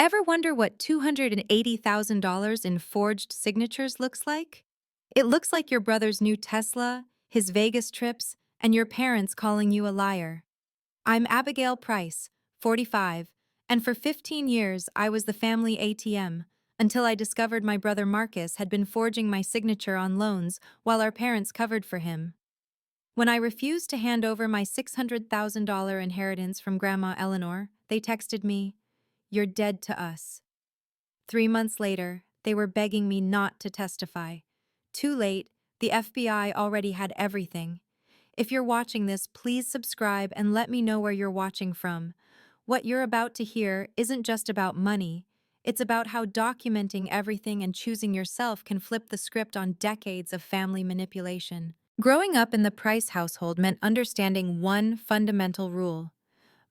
Ever wonder what $280,000 in forged signatures looks like? It looks like your brother's new Tesla, his Vegas trips, and your parents calling you a liar. I'm Abigail Price, 45, and for 15 years I was the family ATM until I discovered my brother Marcus had been forging my signature on loans while our parents covered for him. When I refused to hand over my $600,000 inheritance from Grandma Eleanor, they texted me, "You're dead to us." 3 months later, they were begging me not to testify. Too late, the FBI already had everything. If you're watching this, please subscribe and let me know where you're watching from. What you're about to hear isn't just about money. It's about how documenting everything and choosing yourself can flip the script on decades of family manipulation. Growing up in the Price household meant understanding one fundamental rule: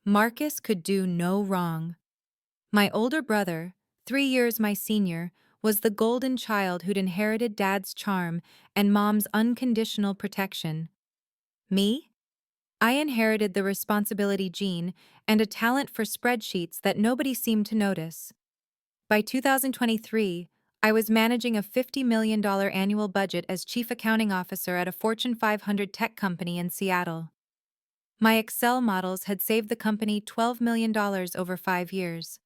Marcus could do no wrong. My older brother, 3 years my senior, was the golden child who'd inherited Dad's charm and Mom's unconditional protection. Me? I inherited the responsibility gene and a talent for spreadsheets that nobody seemed to notice. By 2023, I was managing a $50 million annual budget as chief accounting officer at a Fortune 500 tech company in Seattle. My Excel models had saved the company $12 million over 5 years.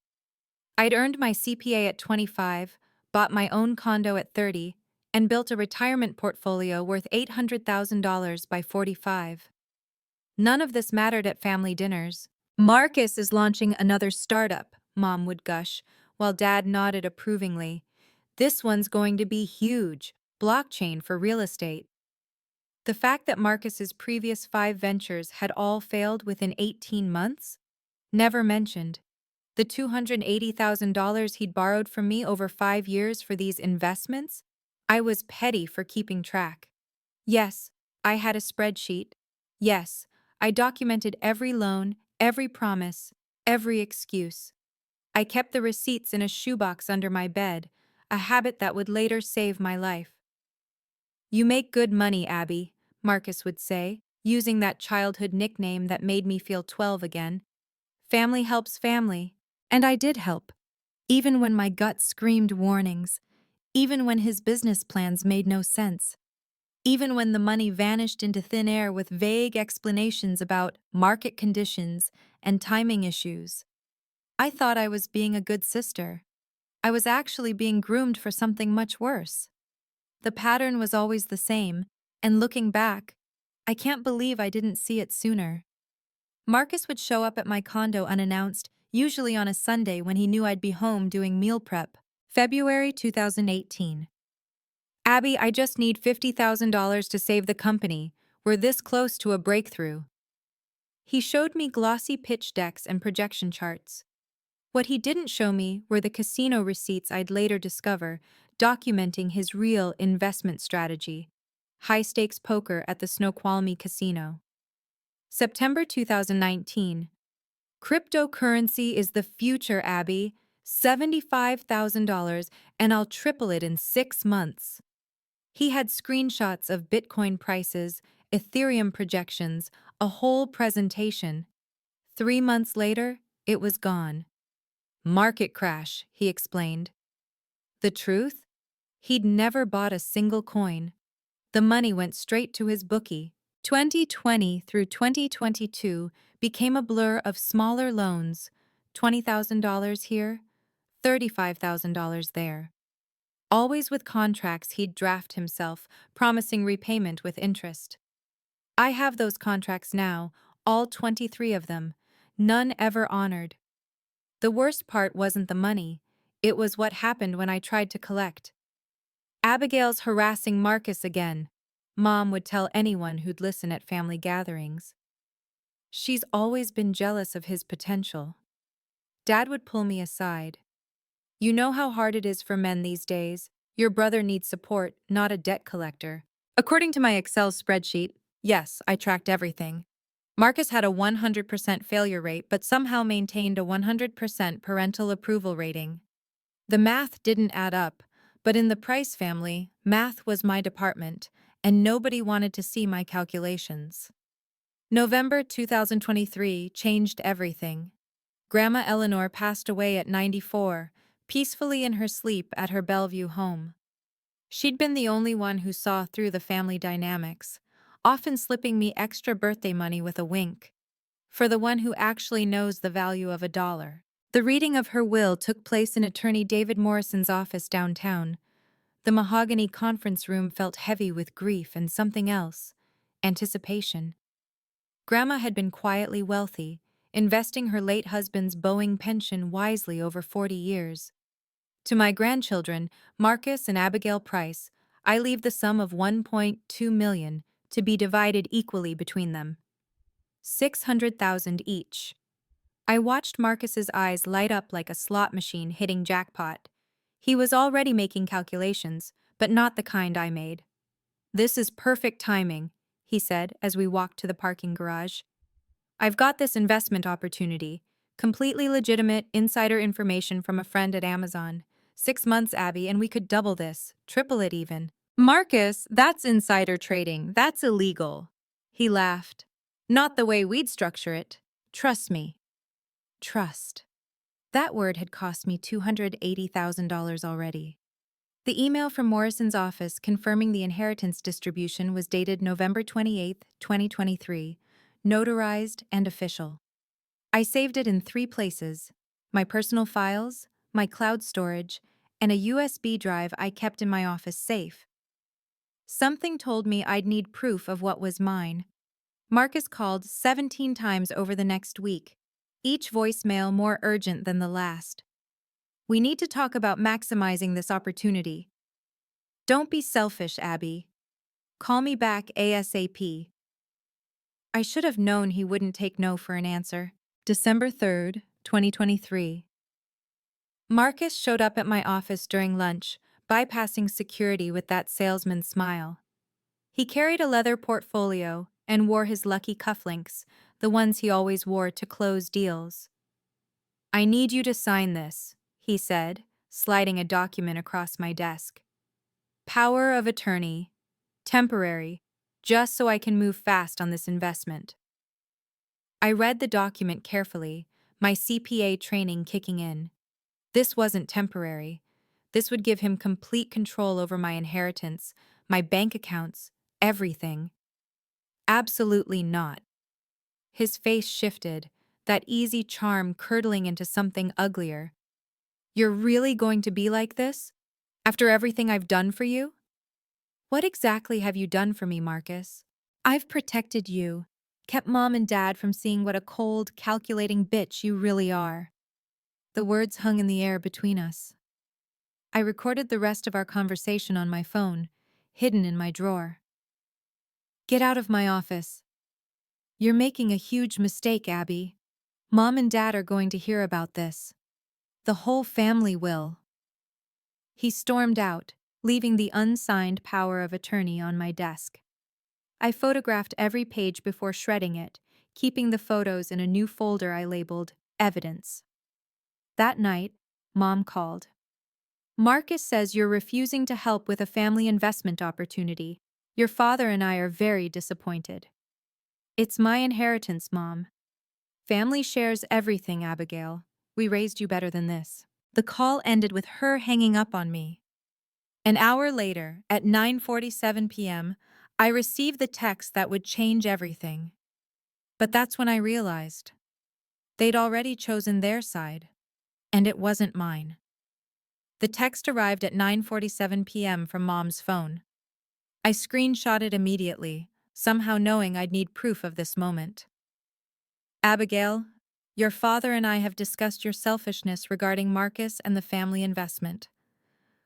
I'd earned my CPA at 25, bought my own condo at 30, and built a retirement portfolio worth $800,000 by 45. None of this mattered at family dinners. "Marcus is launching another startup," Mom would gush, while Dad nodded approvingly. "This one's going to be huge, blockchain for real estate." The fact that Marcus's previous 5 ventures had all failed within 18 months? Never mentioned. The $280,000 he'd borrowed from me over 5 years for these investments? I was petty for keeping track. Yes, I had a spreadsheet. Yes, I documented every loan, every promise, every excuse. I kept the receipts in a shoebox under my bed, a habit that would later save my life. "You make good money, Abby," Marcus would say, using that childhood nickname that made me feel 12 again. Family helps family. And I did help, even when my gut screamed warnings, even when his business plans made no sense, even when the money vanished into thin air with vague explanations about market conditions and timing issues. I thought I was being a good sister. I was actually being groomed for something much worse. The pattern was always the same, and looking back, I can't believe I didn't see it sooner. Marcus would show up at my condo unannounced, usually on a Sunday when he knew I'd be home doing meal prep. February 2018. "Abby, I just need $50,000 to save the company. We're this close to a breakthrough." He showed me glossy pitch decks and projection charts. What he didn't show me were the casino receipts I'd later discover, documenting his real investment strategy: high-stakes poker at the Snoqualmie Casino. September 2019. "Cryptocurrency is the future, Abby. $75,000, and I'll triple it in 6 months." He had screenshots of Bitcoin prices, Ethereum projections, a whole presentation. 3 months later, it was gone. "Market crash," he explained. The truth? He'd never bought a single coin. The money went straight to his bookie. 2020 through 2022 became a blur of smaller loans, $20,000 here, $35,000 there. Always with contracts he'd draft himself, promising repayment with interest. I have those contracts now, all 23 of them, none ever honored. The worst part wasn't the money, it was what happened when I tried to collect. "Abigail's harassing Marcus again," Mom would tell anyone who'd listen at family gatherings. "She's always been jealous of his potential." Dad would pull me aside. "You know how hard it is for men these days. Your brother needs support, not a debt collector." According to my Excel spreadsheet, yes, I tracked everything. Marcus had a 100% failure rate but somehow maintained a 100% parental approval rating. The math didn't add up, but in the Price family, math was my department, and nobody wanted to see my calculations. November 2023 changed everything. Grandma Eleanor passed away at 94, peacefully in her sleep at her Bellevue home. She'd been the only one who saw through the family dynamics, often slipping me extra birthday money with a wink. For the one who actually knows the value of a dollar. The reading of her will took place in attorney David Morrison's office downtown. The mahogany conference room felt heavy with grief and something else, anticipation. Grandma had been quietly wealthy, investing her late husband's Boeing pension wisely over 40 years. To my grandchildren, Marcus and Abigail Price, I leave the sum of $1.2 million to be divided equally between them. $600,000 each. I watched Marcus's eyes light up like a slot machine hitting jackpot. He was already making calculations, but not the kind I made. "This is perfect timing," he said as we walked to the parking garage. "I've got this investment opportunity. Completely legitimate insider information from a friend at Amazon. 6 months, Abby, and we could double this, triple it even." "Marcus, that's insider trading. That's illegal." He laughed. "Not the way we'd structure it. Trust me." Trust. That word had cost me $280,000 already. The email from Morrison's office confirming the inheritance distribution was dated November 28, 2023, notarized and official. I saved it in 3 places: my personal files, my cloud storage, and a USB drive I kept in my office safe. Something told me I'd need proof of what was mine. Marcus called 17 times over the next week, each voicemail more urgent than the last. "We need to talk about maximizing this opportunity. Don't be selfish, Abby. Call me back ASAP." I should have known he wouldn't take no for an answer. December 3rd, 2023. Marcus showed up at my office during lunch, bypassing security with that salesman's smile. He carried a leather portfolio and wore his lucky cufflinks, the ones he always wore to close deals. "I need you to sign this," he said, sliding a document across my desk. "Power of attorney. Temporary. Just so I can move fast on this investment." I read the document carefully, my CPA training kicking in. This wasn't temporary. This would give him complete control over my inheritance, my bank accounts, everything. Absolutely not. His face shifted, that easy charm curdling into something uglier. "You're really going to be like this? After everything I've done for you?" "What exactly have you done for me, Marcus?" "I've protected you, kept Mom and Dad from seeing what a cold, calculating bitch you really are." The words hung in the air between us. I recorded the rest of our conversation on my phone, hidden in my drawer. "Get out of my office. You're making a huge mistake, Abby. Mom and Dad are going to hear about this. The whole family will." He stormed out, leaving the unsigned power of attorney on my desk. I photographed every page before shredding it, keeping the photos in a new folder I labeled Evidence. That night, Mom called. "Marcus says you're refusing to help with a family investment opportunity. Your father and I are very disappointed." "It's my inheritance, Mom. Family shares everything, Abigail. We raised you better than this." The call ended with her hanging up on me. An hour later, at 9:47 p.m., I received the text that would change everything. But that's when I realized they'd already chosen their side, and it wasn't mine. The text arrived at 9:47 p.m. from Mom's phone. I screenshot it immediately, somehow knowing I'd need proof of this moment. "Abigail, your father and I have discussed your selfishness regarding Marcus and the family investment.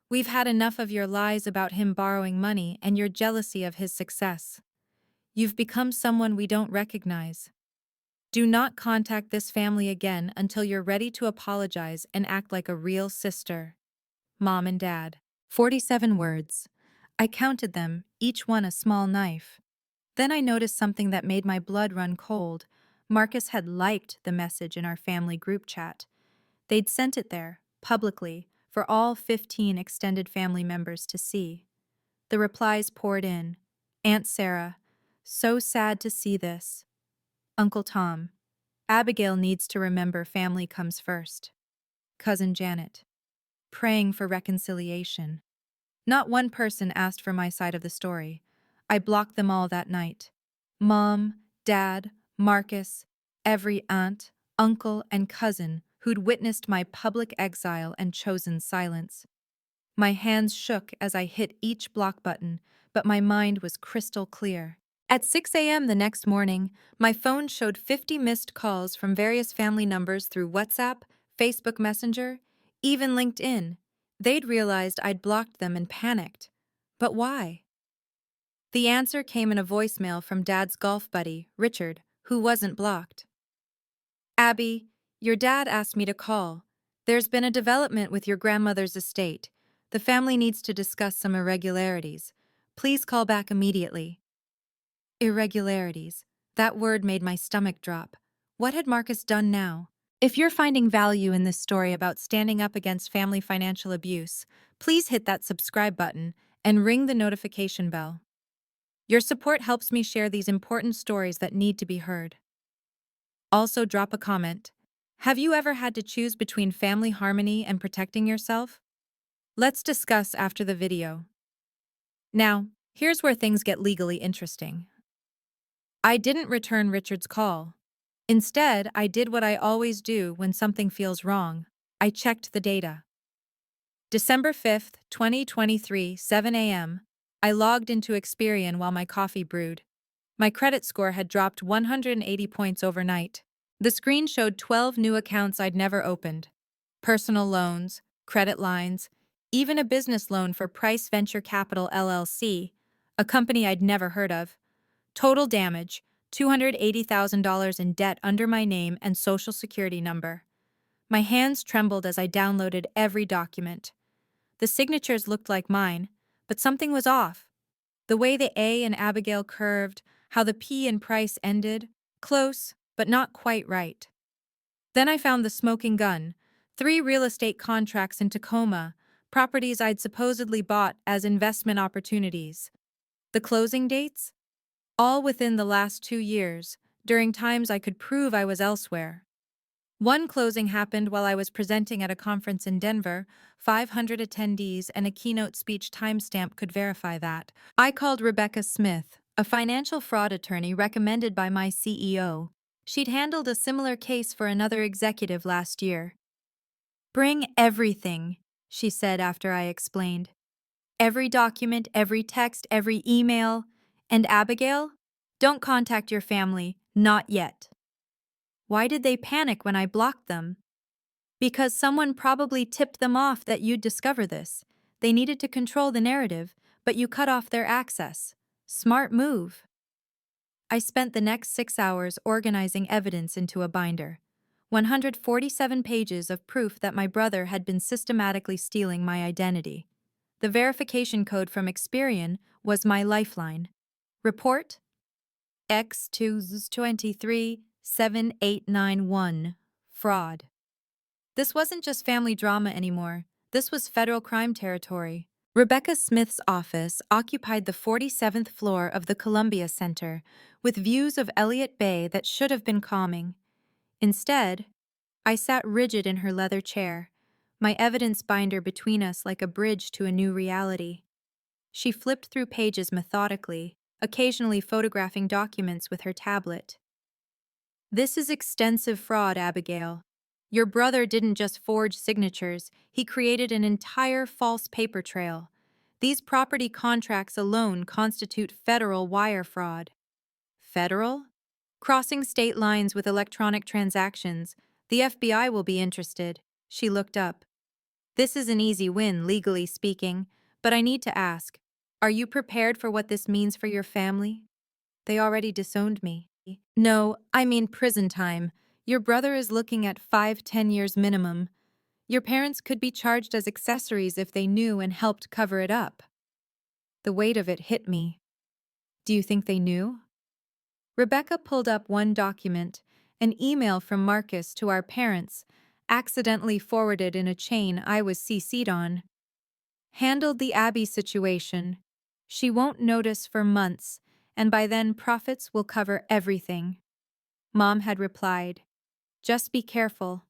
We've had enough of your lies about him borrowing money and your jealousy of his success. You've become someone we don't recognize. Do not contact this family again until you're ready to apologize and act like a real sister. Mom and Dad." 47 words. I counted them, each one a small knife. Then I noticed something that made my blood run cold. Marcus had liked the message in our family group chat. They'd sent it there, publicly, for all 15 extended family members to see. The replies poured in. Aunt Sarah, "So sad to see this." Uncle Tom, Abigail needs to remember family comes first. Cousin Janet. Praying for reconciliation. Not one person asked for my side of the story. I blocked them all that night. Mom, Dad, Marcus, every aunt, uncle, and cousin who'd witnessed my public exile and chosen silence. My hands shook as I hit each block button, but my mind was crystal clear. At 6 a.m. the next morning, my phone showed 50 missed calls from various family numbers through WhatsApp, Facebook Messenger, even LinkedIn. They'd realized I'd blocked them and panicked. But why? The answer came in a voicemail from Dad's golf buddy, Richard, who wasn't blocked. Abby, your dad asked me to call. There's been a development with your grandmother's estate. The family needs to discuss some irregularities. Please call back immediately. Irregularities. That word made my stomach drop. What had Marcus done now? If you're finding value in this story about standing up against family financial abuse, please hit that subscribe button and ring the notification bell. Your support helps me share these important stories that need to be heard. Also, drop a comment. Have you ever had to choose between family harmony and protecting yourself? Let's discuss after the video. Now, here's where things get legally interesting. I didn't return Richard's call. Instead, I did what I always do when something feels wrong. I checked the data. December 5th, 2023, 7 a.m., I logged into Experian while my coffee brewed. My credit score had dropped 180 points overnight. The screen showed 12 new accounts I'd never opened. Personal loans, credit lines, even a business loan for Price Venture Capital LLC, a company I'd never heard of. Total damage, $280,000 in debt under my name and social security number. My hands trembled as I downloaded every document. The signatures looked like mine, but something was off. The way the A in Abigail curved, how the P in Price ended, close, but not quite right. Then I found the smoking gun, 3 real estate contracts in Tacoma, properties I'd supposedly bought as investment opportunities. The closing dates? All within the last 2 years, during times I could prove I was elsewhere. One closing happened while I was presenting at a conference in Denver. 500 attendees and a keynote speech timestamp could verify that. I called Rebecca Smith, a financial fraud attorney recommended by my CEO. She'd handled a similar case for another executive last year. Bring everything, she said after I explained. Every document, every text, every email. And Abigail? Don't contact your family, not yet. Why did they panic when I blocked them? Because someone probably tipped them off that you'd discover this. They needed to control the narrative, but you cut off their access. Smart move. I spent the next 6 hours organizing evidence into a binder. 147 pages of proof that my brother had been systematically stealing my identity. The verification code from Experian was my lifeline. Report X2237891. Fraud. This wasn't just family drama anymore. This was federal crime territory. Rebecca Smith's office occupied the 47th floor of the Columbia Center, with views of Elliott Bay that should have been calming. Instead, I sat rigid in her leather chair, my evidence binder between us like a bridge to a new reality. She flipped through pages methodically, occasionally photographing documents with her tablet. This is extensive fraud, Abigail. Your brother didn't just forge signatures, he created an entire false paper trail. These property contracts alone constitute federal wire fraud. Federal? Crossing state lines with electronic transactions. The FBI will be interested. She looked up. This is an easy win, legally speaking, but I need to ask, are you prepared for what this means for your family? They already disowned me. No, I mean prison time. Your brother is looking at 5-10 years minimum. Your parents could be charged as accessories if they knew and helped cover it up. The weight of it hit me. Do you think they knew? Rebecca pulled up one document, an email from Marcus to our parents, accidentally forwarded in a chain I was CC'd on. Handled the Abby situation. She won't notice for months, and by then profits will cover everything. Mom had replied, Just be careful.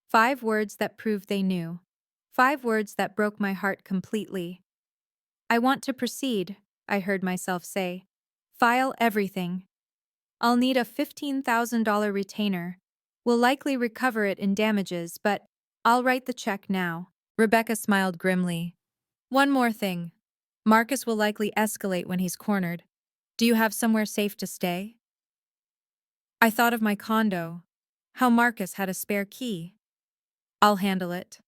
5 words that proved they knew. 5 words that broke my heart completely. I want to proceed, I heard myself say. File everything. I'll need a $15,000 retainer. We'll likely recover it in damages, but I'll write the check now. Rebecca smiled grimly. One more thing. Marcus will likely escalate when he's cornered. Do you have somewhere safe to stay? I thought of my condo. How Marcus had a spare key. I'll handle it.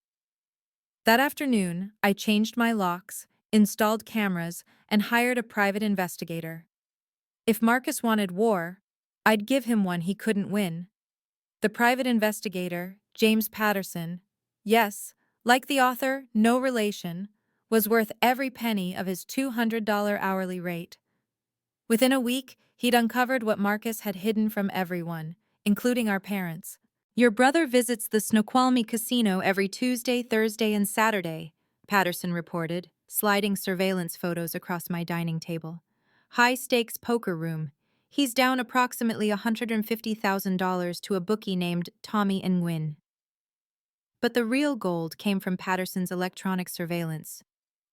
That afternoon, I changed my locks, installed cameras, and hired a private investigator. If Marcus wanted war, I'd give him one he couldn't win. The private investigator, James Patterson, yes, like the author, no relation, was worth every penny of his $200 hourly rate. Within a week, he'd uncovered what Marcus had hidden from everyone, including our parents. Your brother visits the Snoqualmie Casino every Tuesday, Thursday, and Saturday, Patterson reported, sliding surveillance photos across my dining table. High-stakes poker room. He's down approximately $150,000 to a bookie named Tommy Nguyen. But the real gold came from Patterson's electronic surveillance.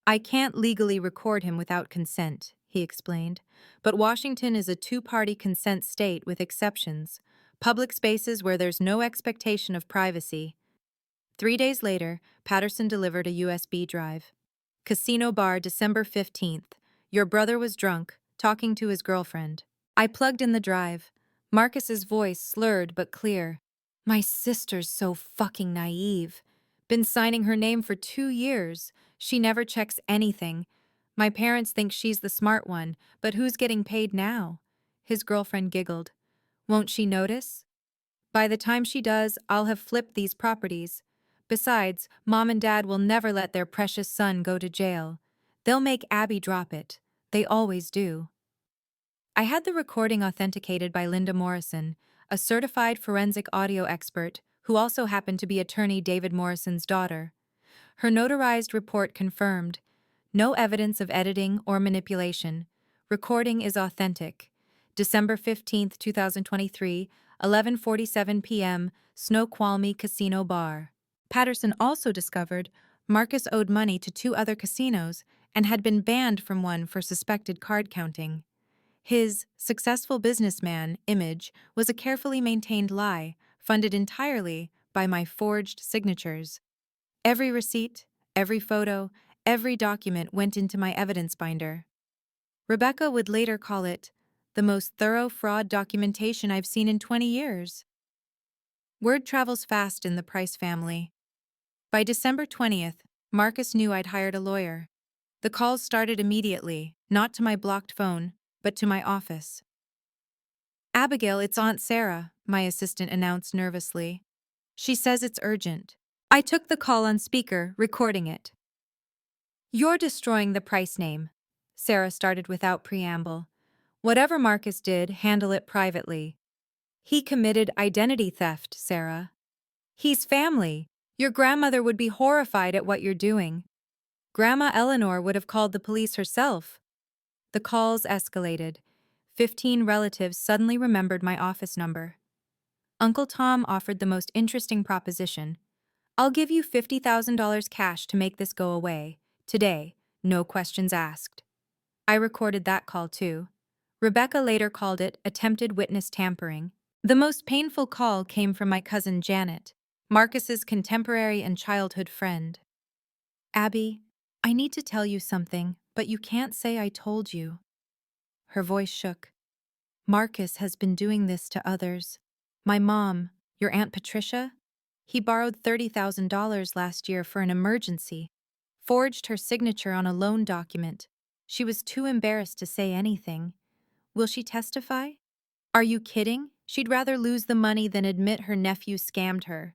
I can't legally record him without consent, he explained, but Washington is a two-party consent state with exceptions, public spaces where there's no expectation of privacy. 3 days later, Patterson delivered a USB drive. Casino bar, December 15th. Your brother was drunk, talking to his girlfriend. I plugged in the drive. Marcus's voice slurred but clear. My sister's so fucking naive. Been signing her name for 2 years. She never checks anything. My parents think she's the smart one, but who's getting paid now? His girlfriend giggled. Won't she notice? By the time she does, I'll have flipped these properties. Besides, Mom and Dad will never let their precious son go to jail. They'll make Abby drop it. They always do. I had the recording authenticated by Linda Morrison, a certified forensic audio expert who also happened to be attorney David Morrison's daughter. Her notarized report confirmed, no evidence of editing or manipulation. Recording is authentic. December 15, 2023, 11:47 p.m., Snoqualmie Casino Bar. Patterson also discovered Marcus owed money to 2 other casinos and had been banned from one for suspected card counting. His successful businessman image was a carefully maintained lie, funded entirely by my forged signatures. Every receipt, every photo, every document went into my evidence binder. Rebecca would later call it the most thorough fraud documentation I've seen in 20 years. Word travels fast in the Price family. By December 20th, Marcus knew I'd hired a lawyer. The calls started immediately, not to my blocked phone, but to my office. Abigail, it's Aunt Sarah, my assistant announced nervously. She says it's urgent. I took the call on speaker, recording it. You're destroying the Price name, Sarah started without preamble. Whatever Marcus did, handle it privately. He committed identity theft, Sarah. He's family. Your grandmother would be horrified at what you're doing. Grandma Eleanor would have called the police herself. The calls escalated. 15 relatives suddenly remembered my office number. Uncle Tom offered the most interesting proposition. I'll give you $50,000 cash to make this go away. Today, no questions asked. I recorded that call too. Rebecca later called it attempted witness tampering. The most painful call came from my cousin Janet, Marcus's contemporary and childhood friend. Abby, I need to tell you something, but you can't say I told you. Her voice shook. Marcus has been doing this to others. My mom, your Aunt Patricia, he borrowed $30,000 last year for an emergency, forged her signature on a loan document. She was too embarrassed to say anything. Will she testify? Are you kidding? She'd rather lose the money than admit her nephew scammed her.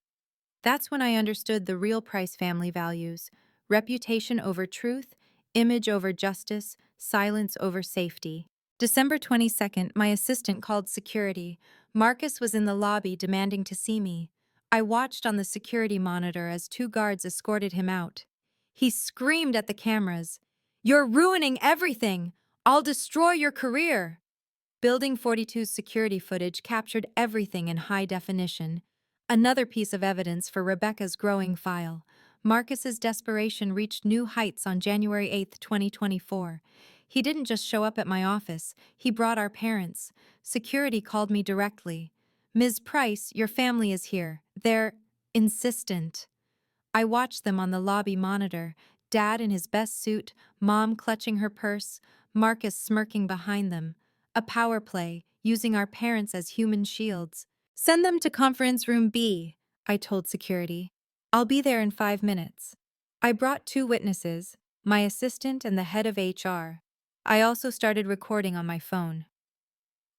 That's when I understood the real Price family values: reputation over truth, image over justice, silence over safety. December 22nd, my assistant called security. Marcus was in the lobby demanding to see me. I watched on the security monitor as 2 guards escorted him out. He screamed at the cameras, "You're ruining everything! I'll destroy your career!" Building 42's security footage captured everything in high definition. Another piece of evidence for Rebecca's growing file. Marcus's desperation reached new heights on January 8, 2024. He didn't just show up at my office, he brought our parents. Security called me directly. "Ms. Price, your family is here. They're insistent." I watched them on the lobby monitor, Dad in his best suit, Mom clutching her purse, Marcus smirking behind them. A power play, using our parents as human shields. "Send them to conference room B," I told security. "I'll be there in 5 minutes." I brought 2 witnesses, my assistant and the head of HR. I also started recording on my phone.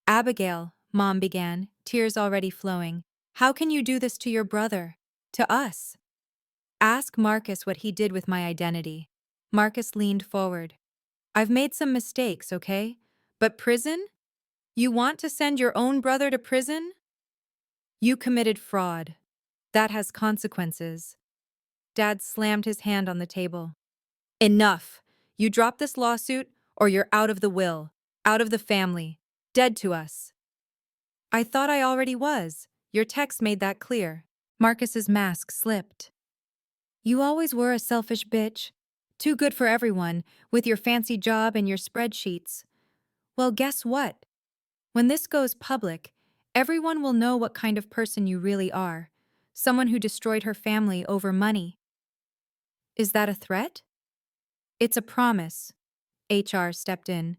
"Abigail," Mom began, tears already flowing, "how can you do this to your brother? To us? Ask Marcus what he did with my identity." Marcus leaned forward. "I've made some mistakes, okay? But prison? You want to send your own brother to prison? You committed fraud. That has consequences." Dad slammed his hand on the table. "Enough. You drop this lawsuit, or you're out of the will, out of the family, dead to us." "I thought I already was. Your text made that clear." Marcus's mask slipped. "You always were a selfish bitch. Too good for everyone, with your fancy job and your spreadsheets. Well, guess what? When this goes public, everyone will know what kind of person you really are. Someone who destroyed her family over money." "Is that a threat?" "It's a promise." HR stepped in.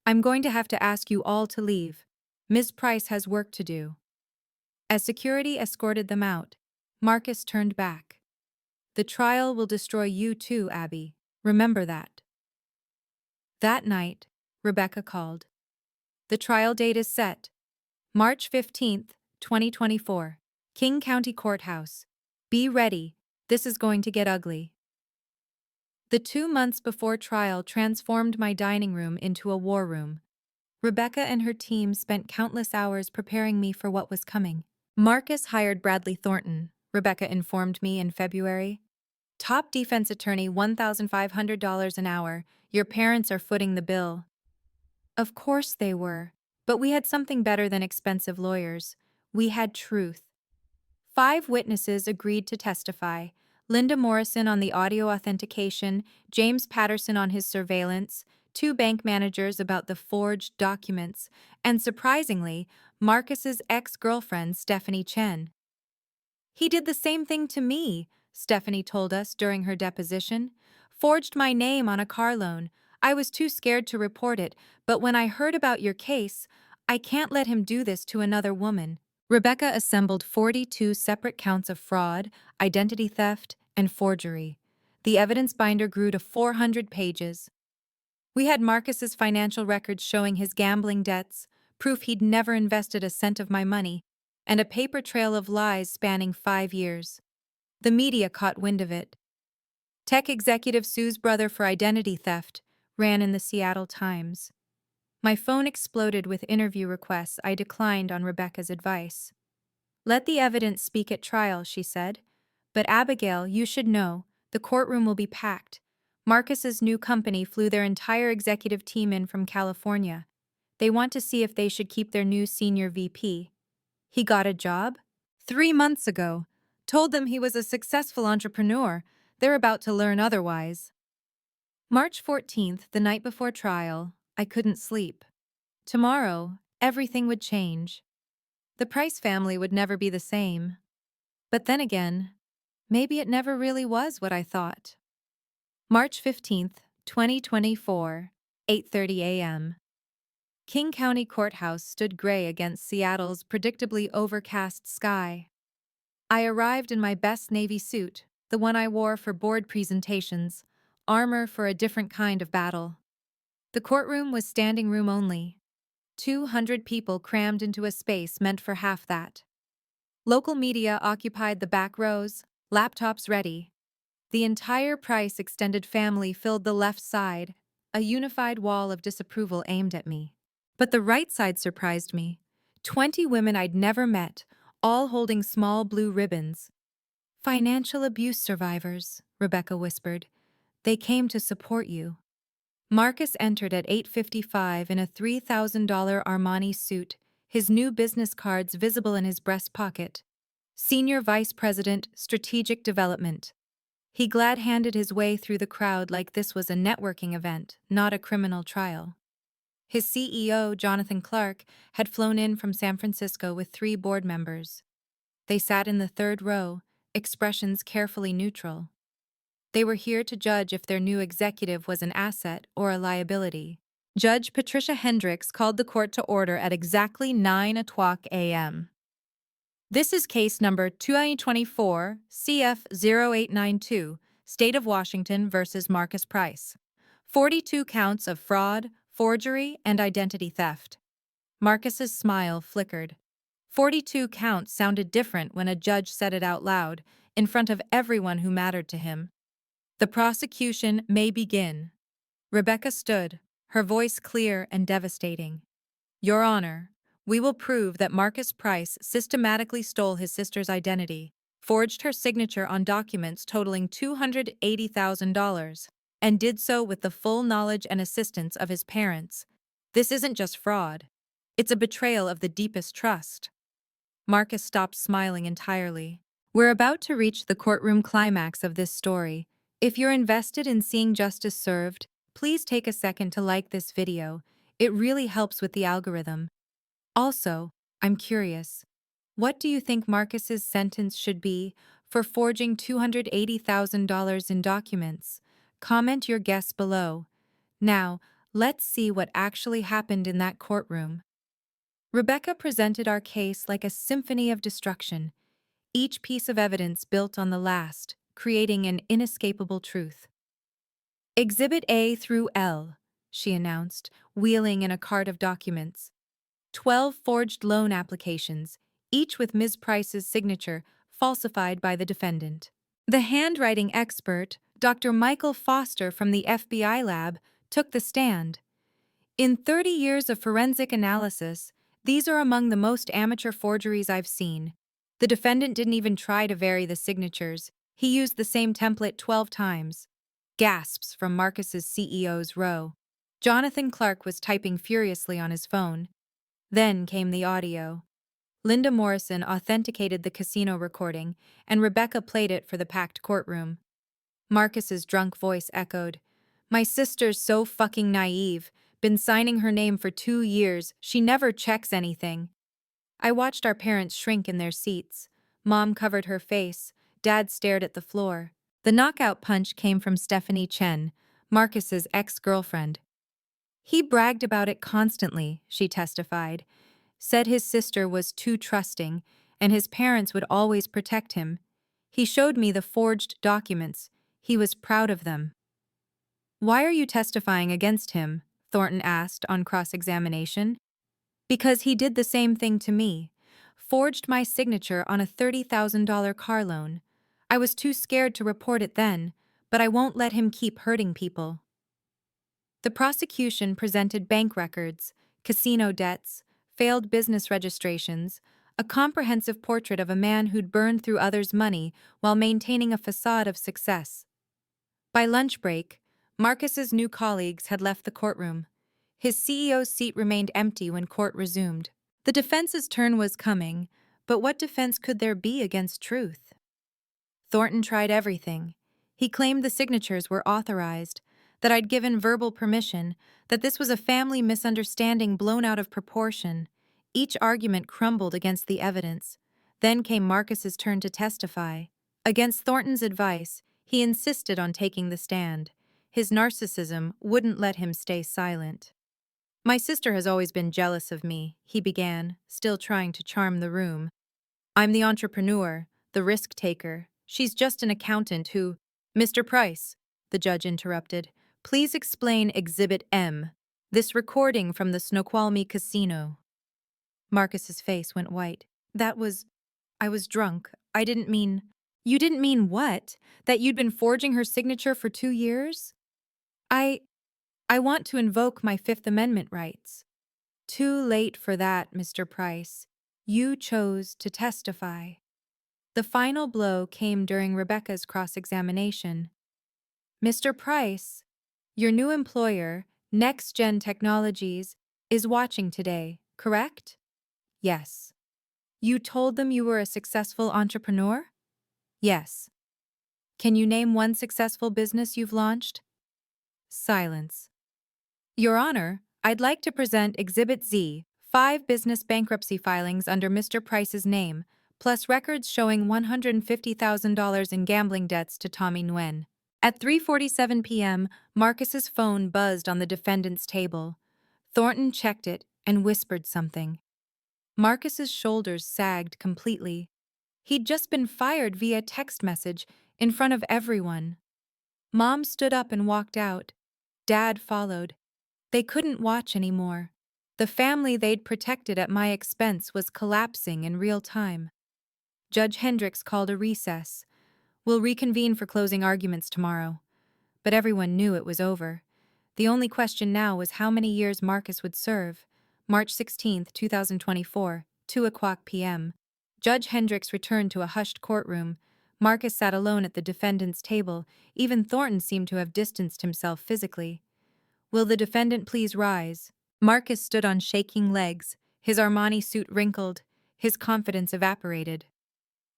"I'm going to have to ask you all to leave. Ms. Price has work to do." As security escorted them out, Marcus turned back. "The trial will destroy you too, Abby. Remember that." That night, Rebecca called. "The trial date is set. March 15th, 2024. King County Courthouse. Be ready. This is going to get ugly." The 2 months before trial transformed my dining room into a war room. Rebecca and her team spent countless hours preparing me for what was coming. "Marcus hired Bradley Thornton," Rebecca informed me in February. "Top defense attorney, $1,500 an hour. Your parents are footing the bill." Of course they were. But we had something better than expensive lawyers. We had truth. 5 witnesses agreed to testify. Linda Morrison on the audio authentication, James Patterson on his surveillance, 2 bank managers about the forged documents, and surprisingly, Marcus's ex-girlfriend, Stephanie Chen. "He did the same thing to me," Stephanie told us during her deposition. "Forged my name on a car loan. I was too scared to report it, but when I heard about your case, I can't let him do this to another woman." Rebecca assembled 42 separate counts of fraud, identity theft, and forgery. The evidence binder grew to 400 pages. We had Marcus's financial records showing his gambling debts, proof he'd never invested a cent of my money, and a paper trail of lies spanning 5 years. The media caught wind of it. Tech executive sues brother for identity theft, ran in the Seattle Times. My phone exploded with interview requests I declined on Rebecca's advice. "Let the evidence speak at trial," she said. "But Abigail, you should know, the courtroom will be packed. Marcus's new company flew their entire executive team in from California. They want to see if they should keep their new senior VP. He got a job 3 months ago. Told them he was a successful entrepreneur. They're about to learn otherwise." March 14th, the night before trial, I couldn't sleep. Tomorrow, everything would change. The Price family would never be the same. But then again, maybe it never really was what I thought. March 15th, 2024, 8:30 a.m. King County Courthouse stood gray against Seattle's predictably overcast sky. I arrived in my best Navy suit, the one I wore for board presentations, armor for a different kind of battle. The courtroom was standing room only. 200 people crammed into a space meant for half that. Local media occupied the back rows, laptops ready. The entire Price extended family filled the left side, a unified wall of disapproval aimed at me. But the right side surprised me. 20 women I'd never met, all holding small blue ribbons. "Financial abuse survivors," Rebecca whispered. "They came to support you." Marcus entered at 8:55 in a $3,000 Armani suit, his new business cards visible in his breast pocket. Senior Vice President, Strategic Development. He glad-handed his way through the crowd like this was a networking event, not a criminal trial. His CEO, Jonathan Clark, had flown in from San Francisco with 3 board members. They sat in the third row, expressions carefully neutral. They were here to judge if their new executive was an asset or a liability. Judge Patricia Hendricks called the court to order at exactly 9:00 a.m. This is case number 2024 CF0892, State of Washington versus Marcus Price. 42 counts of fraud, forgery, and identity theft. Marcus's smile flickered. 42 counts sounded different when a judge said it out loud, in front of everyone who mattered to him. The prosecution may begin. Rebecca stood, her voice clear and devastating. Your Honor, we will prove that Marcus Price systematically stole his sister's identity, forged her signature on documents totaling $280,000, and did so with the full knowledge and assistance of his parents. This isn't just fraud. It's a betrayal of the deepest trust. Marcus stopped smiling entirely. We're about to reach the courtroom climax of this story. If you're invested in seeing justice served, please take a second to like this video. It really helps with the algorithm. Also, I'm curious. What do you think Marcus's sentence should be for forging $280,000 in documents? Comment your guess below. Now, let's see what actually happened in that courtroom. Rebecca presented our case like a symphony of destruction, each piece of evidence built on the last, creating an inescapable truth. Exhibit A through L, she announced, wheeling in a cart of documents. 12 forged loan applications, each with Ms. Price's signature, falsified by the defendant. The handwriting expert, Dr. Michael Foster from the FBI lab, took the stand. In 30 years of forensic analysis, these are among the most amateur forgeries I've seen. The defendant didn't even try to vary the signatures. He used the same template 12 times. Gasps from Marcus's CEO's row. Jonathan Clark was typing furiously on his phone. Then came the audio. Linda Morrison authenticated the casino recording, and Rebecca played it for the packed courtroom. Marcus's drunk voice echoed, "My sister's so fucking naive. Been signing her name for 2 years. She never checks anything." I watched our parents shrink in their seats. Mom covered her face. Dad stared at the floor. The knockout punch came from Stephanie Chen, Marcus's ex-girlfriend. He bragged about it constantly, she testified. Said his sister was too trusting, and his parents would always protect him. He showed me the forged documents. He was proud of them. "Why are you testifying against him?" Thornton asked on cross-examination. "Because he did the same thing to me. Forged my signature on a $30,000 car loan. I was too scared to report it then, but I won't let him keep hurting people." The prosecution presented bank records, casino debts, failed business registrations, a comprehensive portrait of a man who'd burned through others' money while maintaining a facade of success. By lunch break, Marcus's new colleagues had left the courtroom. His CEO's seat remained empty when court resumed. The defense's turn was coming, but what defense could there be against truth? Thornton tried everything. He claimed the signatures were authorized, that I'd given verbal permission, that this was a family misunderstanding blown out of proportion. Each argument crumbled against the evidence. Then came Marcus's turn to testify. Against Thornton's advice, he insisted on taking the stand. His narcissism wouldn't let him stay silent. "My sister has always been jealous of me," he began, still trying to charm the room. "I'm the entrepreneur, the risk-taker. She's just an accountant who—" "Mr. Price," the judge interrupted, "please explain Exhibit M, this recording from the Snoqualmie Casino." Marcus's face went white. I was drunk. I didn't mean—" "You didn't mean what? That you'd been forging her signature for 2 years?" I want to invoke my Fifth Amendment rights." "Too late for that, Mr. Price. You chose to testify." The final blow came during Rebecca's cross-examination. "Mr. Price, Your new employer, Next Gen Technologies, is watching today, correct? Yes. You told them you were a successful entrepreneur? Yes. Can you name one successful business you've launched? Silence. Your Honor, I'd like to present Exhibit Z, 5 business bankruptcy filings under Mr. Price's name, plus records showing $150,000 in gambling debts to Tommy Nguyen. At 3:47 p.m., Marcus's phone buzzed on the defendant's table. Thornton checked it and whispered something. Marcus's shoulders sagged completely. He'd just been fired via text message in front of everyone. Mom stood up and walked out. Dad followed. They couldn't watch anymore. The family they'd protected at my expense was collapsing in real time. Judge Hendricks called a recess. We'll reconvene for closing arguments tomorrow. But everyone knew it was over. The only question now was how many years Marcus would serve. March 16, 2024, 2:00 p.m. Judge Hendricks returned to a hushed courtroom. Marcus sat alone at the defendant's table. Even Thornton seemed to have distanced himself physically. Will the defendant please rise? Marcus stood on shaking legs, his Armani suit wrinkled, his confidence evaporated.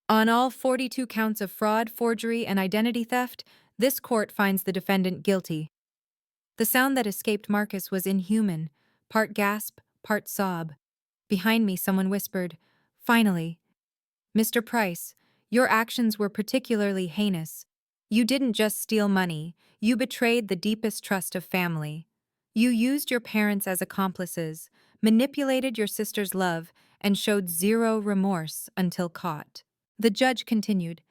On all 42 counts of fraud, forgery, and identity theft, this court finds the defendant guilty. The sound that escaped Marcus was inhuman, part gasp, part sob. Behind me, someone whispered, "Finally. Mr. Price, your actions were particularly heinous. You didn't just steal money, you betrayed the deepest trust of family. You used your parents as accomplices, manipulated your sister's love, and showed zero remorse until caught." The judge continued,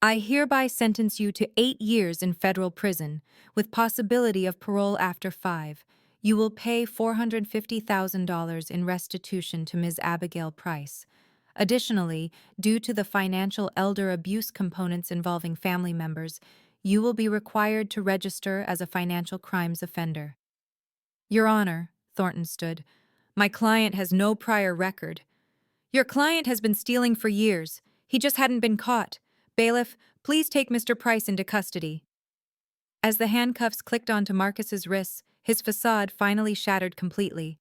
"I hereby sentence you to 8 years in federal prison, with possibility of parole after 5. You will pay $450,000 in restitution to Ms. Abigail Price. Additionally, due to the financial elder abuse components involving family members, you will be required to register as a financial crimes offender." Your Honor, Thornton stood, "my client has no prior record." "Your client has been stealing for years. He just hadn't been caught. Bailiff, please take Mr. Price into custody." As the handcuffs clicked onto Marcus's wrists, his facade finally shattered completely.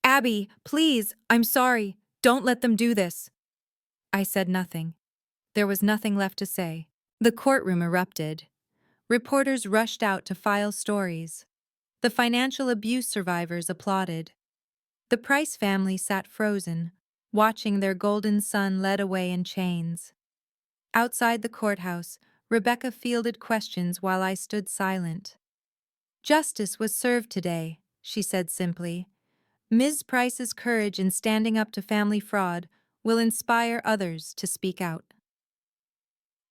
"Abby, please, I'm sorry. Don't let them do this." I said nothing. There was nothing left to say. The courtroom erupted. Reporters rushed out to file stories. The financial abuse survivors applauded. The Price family sat frozen, watching their golden son led away in chains. Outside the courthouse, Rebecca fielded questions while I stood silent. "Justice was served today," she said simply. "Ms. Price's courage in standing up to family fraud will inspire others to speak out."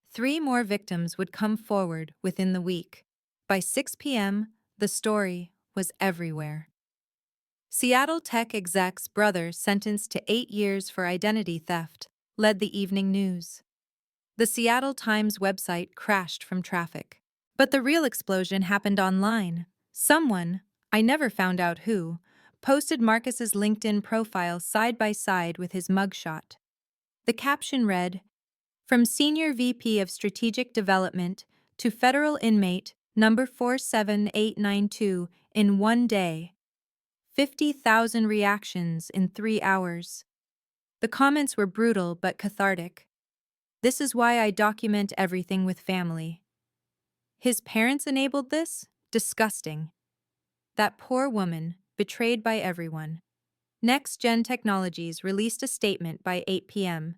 3 more victims would come forward within the week. By 6 p.m., the story was everywhere. Seattle tech exec's brother sentenced to 8 years for identity theft led the evening news. The Seattle Times website crashed from traffic. But the real explosion happened online. Someone, I never found out who, posted Marcus's LinkedIn profile side by side with his mugshot. The caption read, "From Senior VP of Strategic Development to Federal Inmate number 47892 in 1 day. 50,000 reactions in 3 hours." The comments were brutal but cathartic. "This is why I document everything with family." His parents enabled this? Disgusting. That poor woman, betrayed by everyone. Next Gen Technologies released a statement by 8 p.m.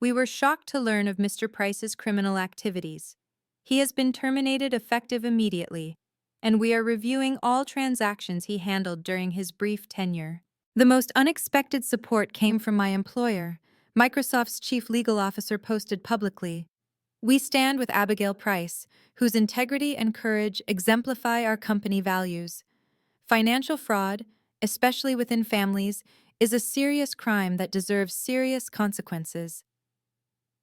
"We were shocked to learn of Mr. Price's criminal activities. He has been terminated effective immediately, and we are reviewing all transactions he handled during his brief tenure." The most unexpected support came from my employer. Microsoft's chief legal officer posted publicly, "We stand with Abigail Price, whose integrity and courage exemplify our company values. Financial fraud, especially within families, is a serious crime that deserves serious consequences."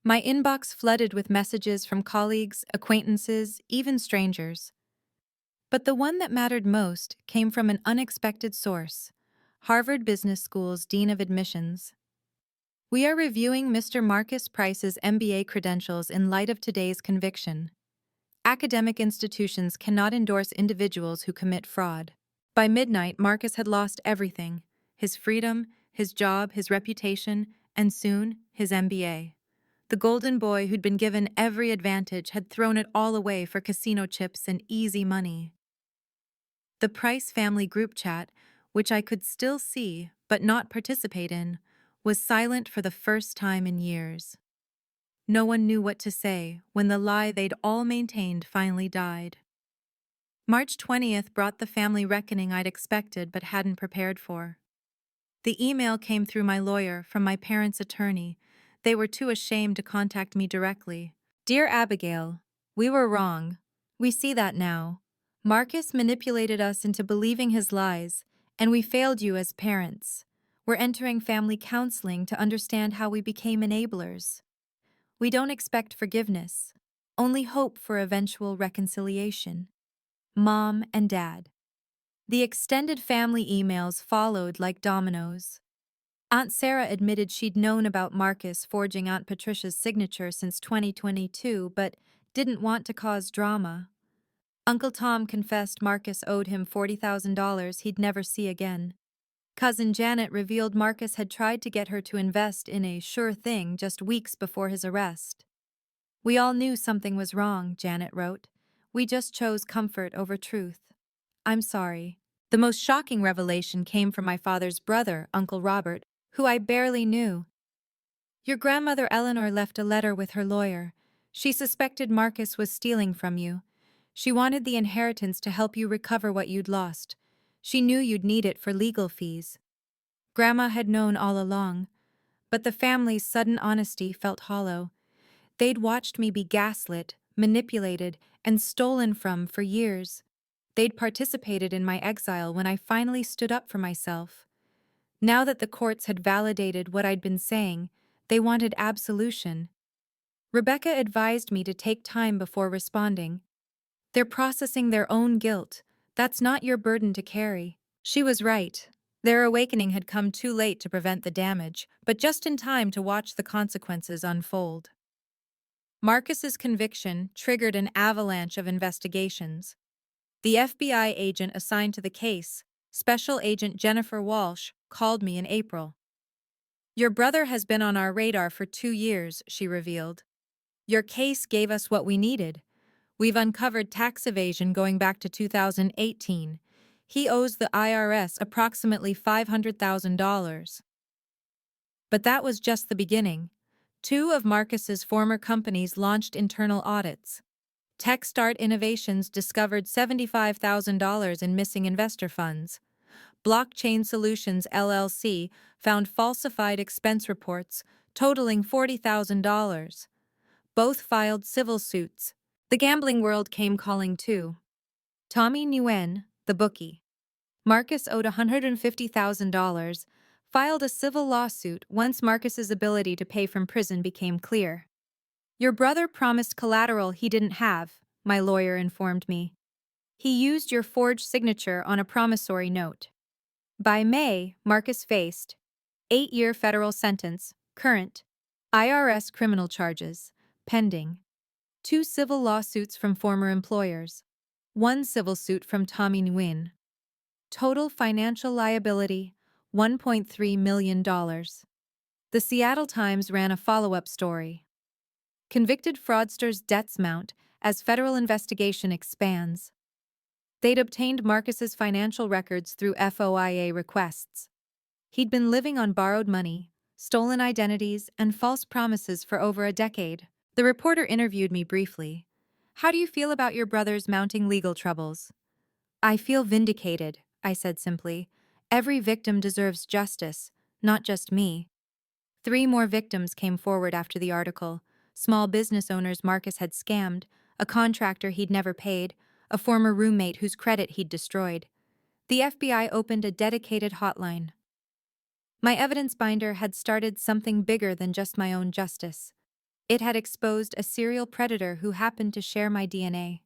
My inbox flooded with messages from colleagues, acquaintances, even strangers. But the one that mattered most came from an unexpected source, Harvard Business School's Dean of Admissions. "We are reviewing Mr. Marcus Price's MBA credentials in light of today's conviction. Academic institutions cannot endorse individuals who commit fraud. By midnight, Marcus had lost everything: his freedom, his job, his reputation, and soon, his MBA. The golden boy who'd been given every advantage had thrown it all away for casino chips and easy money. The Price family group chat, which I could still see but not participate in, was silent for the first time in years. No one knew what to say when the lie they'd all maintained finally died. March 20th brought the family reckoning I'd expected but hadn't prepared for. The email came through my lawyer from my parents' attorney. They were too ashamed to contact me directly. Dear Abigail, we were wrong. We see that now. Marcus manipulated us into believing his lies, and we failed you as parents. We're entering family counseling to understand how we became enablers. We don't expect forgiveness, only hope for eventual reconciliation. Mom and Dad. The extended family emails followed like dominoes. Aunt Sarah admitted she'd known about Marcus forging Aunt Patricia's signature since 2022 but didn't want to cause drama. Uncle Tom confessed Marcus owed him $40,000 he'd never see again. Cousin Janet revealed Marcus had tried to get her to invest in a sure thing just weeks before his arrest. We all knew something was wrong, Janet wrote. We just chose comfort over truth. I'm sorry. The most shocking revelation came from my father's brother, Uncle Robert, who I barely knew. Your grandmother Eleanor left a letter with her lawyer. She suspected Marcus was stealing from you. She wanted the inheritance to help you recover what you'd lost. She knew you'd need it for legal fees. Grandma had known all along, but the family's sudden honesty felt hollow. They'd watched me be gaslit, manipulated, and stolen from for years. They'd participated in my exile when I finally stood up for myself. Now that the courts had validated what I'd been saying, they wanted absolution. Rebecca advised me to take time before responding. They're processing their own guilt. That's not your burden to carry. She was right. Their awakening had come too late to prevent the damage, but just in time to watch the consequences unfold. Marcus's conviction triggered an avalanche of investigations. The FBI agent assigned to the case, Special Agent Jennifer Walsh, called me in April. Your brother has been on our radar for 2 years, she revealed. Your case gave us what we needed. We've uncovered tax evasion going back to 2018. He owes the IRS approximately $500,000. But that was just the beginning. 2 of Marcus's former companies launched internal audits. TechStart Innovations discovered $75,000 in missing investor funds. Blockchain Solutions LLC found falsified expense reports totaling $40,000. Both filed civil suits. The gambling world came calling too. Tommy Nguyen, the bookie. Marcus owed $150,000, filed a civil lawsuit once Marcus's ability to pay from prison became clear. Your brother promised collateral he didn't have, my lawyer informed me. He used your forged signature on a promissory note. By May, Marcus faced 8-year federal sentence, current, IRS criminal charges, pending, 2 civil lawsuits from former employers, 1 civil suit from Tommy Nguyen. Total financial liability, $1.3 million. The Seattle Times ran a follow-up story. Convicted fraudsters' debts mount as federal investigation expands. They'd obtained Marcus's financial records through FOIA requests. He'd been living on borrowed money, stolen identities, and false promises for over a decade. The reporter interviewed me briefly. How do you feel about your brother's mounting legal troubles? I feel vindicated, I said simply. Every victim deserves justice, not just me. 3 more victims came forward after the article. Small business owners Marcus had scammed, a contractor he'd never paid, a former roommate whose credit he'd destroyed. The FBI opened a dedicated hotline. My evidence binder had started something bigger than just my own justice. It had exposed a serial predator who happened to share my DNA.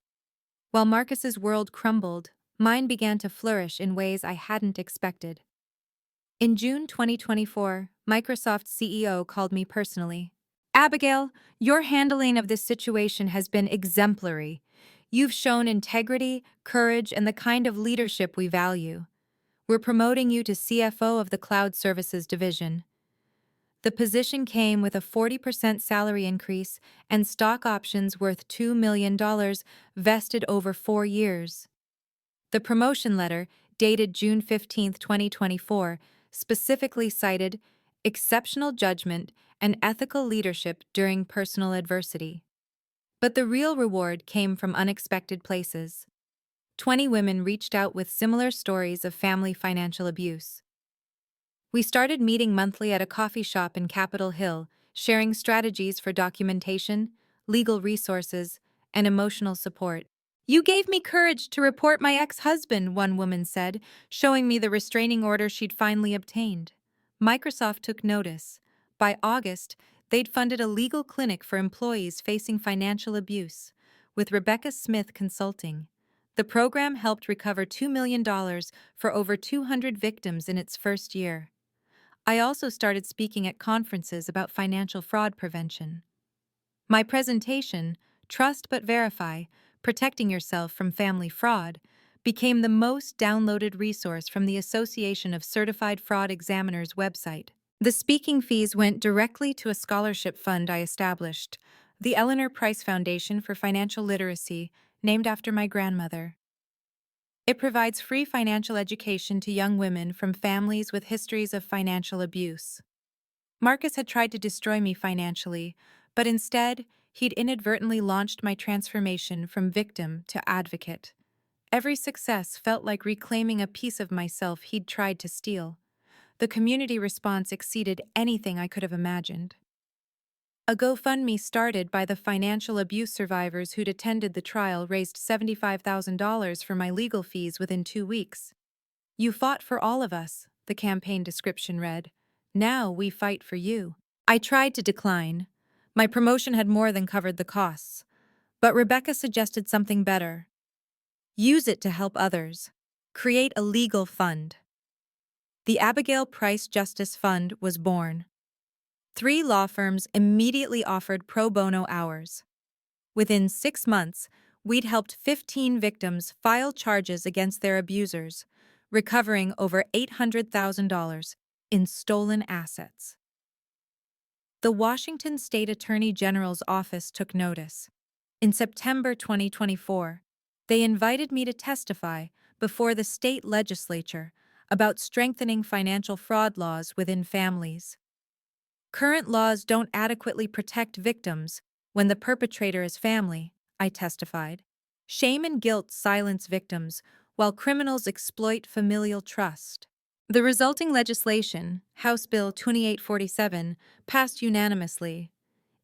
While Marcus's world crumbled, mine began to flourish in ways I hadn't expected. In June 2024, Microsoft's CEO called me personally. Abigail, your handling of this situation has been exemplary. You've shown integrity, courage, and the kind of leadership we value. We're promoting you to CFO of the Cloud Services Division. The position came with a 40% salary increase and stock options worth $2 million vested over 4 years. The promotion letter, dated June 15, 2024, specifically cited exceptional judgment and ethical leadership during personal adversity. But the real reward came from unexpected places. 20 women reached out with similar stories of family financial abuse. We started meeting monthly at a coffee shop in Capitol Hill, sharing strategies for documentation, legal resources, and emotional support. You gave me courage to report my ex-husband, one woman said, showing me the restraining order she'd finally obtained. Microsoft took notice. By August, they'd funded a legal clinic for employees facing financial abuse, with Rebecca Smith Consulting. The program helped recover $2 million for over 200 victims in its first year. I also started speaking at conferences about financial fraud prevention. My presentation, Trust But Verify, Protecting Yourself from Family Fraud, became the most downloaded resource from the Association of Certified Fraud Examiners website. The speaking fees went directly to a scholarship fund I established, the Eleanor Price Foundation for Financial Literacy, named after my grandmother. It provides free financial education to young women from families with histories of financial abuse. Marcus had tried to destroy me financially, but instead, he'd inadvertently launched my transformation from victim to advocate. Every success felt like reclaiming a piece of myself he'd tried to steal. The community response exceeded anything I could have imagined. A GoFundMe started by the financial abuse survivors who'd attended the trial raised $75,000 for my legal fees within 2 weeks. You fought for all of us, the campaign description read. Now we fight for you. I tried to decline. My promotion had more than covered the costs. But Rebecca suggested something better. Use it to help others. Create a legal fund. The Abigail Price Justice Fund was born. 3 law firms immediately offered pro bono hours. Within 6 months, we'd helped 15 victims file charges against their abusers, recovering over $800,000 in stolen assets. The Washington State Attorney General's office took notice. In September 2024, they invited me to testify before the state legislature about strengthening financial fraud laws within families. Current laws don't adequately protect victims when the perpetrator is family, I testified. Shame and guilt silence victims, while criminals exploit familial trust. The resulting legislation, House Bill 2847, passed unanimously.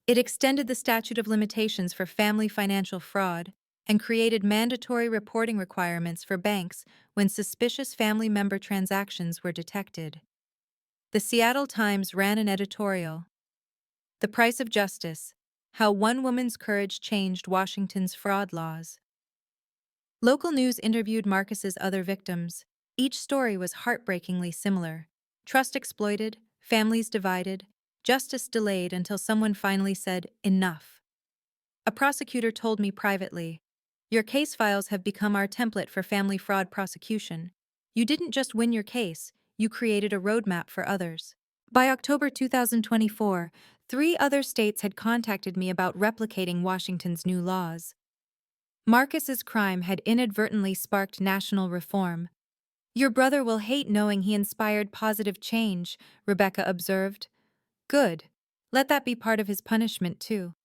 It extended the statute of limitations for family financial fraud and created mandatory reporting requirements for banks when suspicious family member transactions were detected. The Seattle Times ran an editorial, "The Price of Justice: How One Woman's Courage Changed Washington's Fraud Laws." Local news interviewed Marcus's other victims. Each story was heartbreakingly similar. Trust exploited, families divided, justice delayed until someone finally said, "Enough." A prosecutor told me privately, "Your case files have become our template for family fraud prosecution. You didn't just win your case, you created a roadmap for others." By October 2024, 3 other states had contacted me about replicating Washington's new laws. Marcus's crime had inadvertently sparked national reform. "Your brother will hate knowing he inspired positive change," Rebecca observed. "Good. Let that be part of his punishment, too."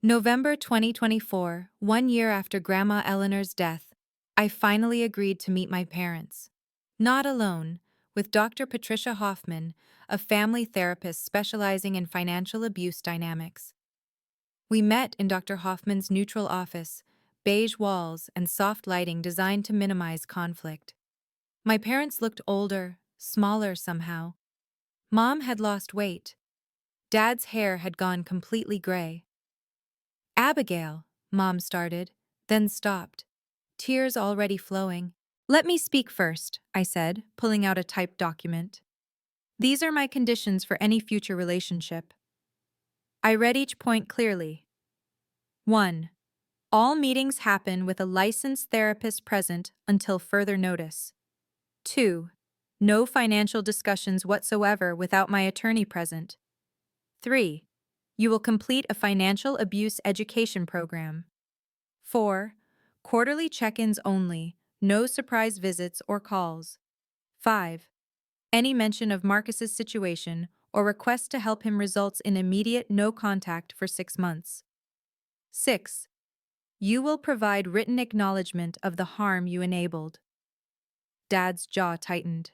November 2024, 1 year after Grandma Eleanor's death, I finally agreed to meet my parents. Not alone, with Dr. Patricia Hoffman, a family therapist specializing in financial abuse dynamics. We met in Dr. Hoffman's neutral office, beige walls and soft lighting designed to minimize conflict. My parents looked older, smaller somehow. Mom had lost weight. Dad's hair had gone completely gray. "Abigail," Mom started, then stopped, tears already flowing. "Let me speak first," I said, pulling out a typed document. "These are my conditions for any future relationship." I read each point clearly. 1. All meetings happen with a licensed therapist present until further notice. 2. No financial discussions whatsoever without my attorney present. 3. You will complete a financial abuse education program. 4. Quarterly check-ins only, no surprise visits or calls. 5. Any mention of Marcus's situation or request to help him results in immediate no contact for 6 months. 6. You will provide written acknowledgement of the harm you enabled. Dad's jaw tightened.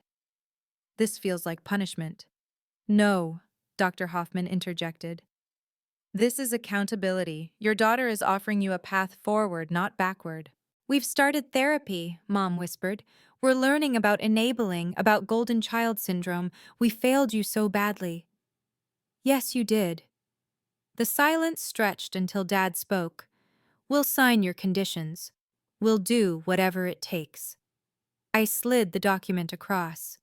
This feels like punishment. No, Dr. Hoffman interjected. This is accountability. Your daughter is offering you a path forward, not backward. We've started therapy, Mom whispered. We're learning about enabling, about golden child syndrome. We failed you so badly. Yes, you did. The silence stretched until Dad spoke. We'll sign your conditions. We'll do whatever it takes. I slid the document across.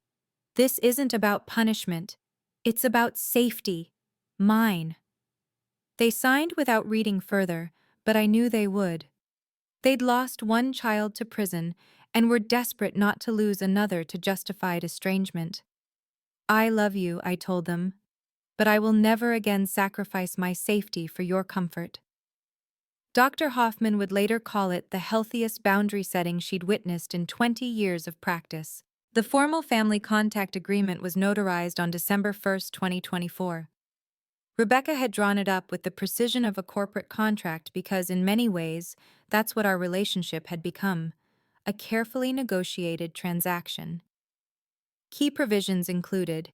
This isn't about punishment. It's about safety. Mine. They signed without reading further, but I knew they would. They'd lost one child to prison and were desperate not to lose another to justified estrangement. I love you, I told them, but I will never again sacrifice my safety for your comfort. Dr. Hoffman would later call it the healthiest boundary setting she'd witnessed in 20 years of practice. The formal family contact agreement was notarized on December 1, 2024. Rebecca had drawn it up with the precision of a corporate contract because, in many ways, that's what our relationship had become, a carefully negotiated transaction. Key provisions included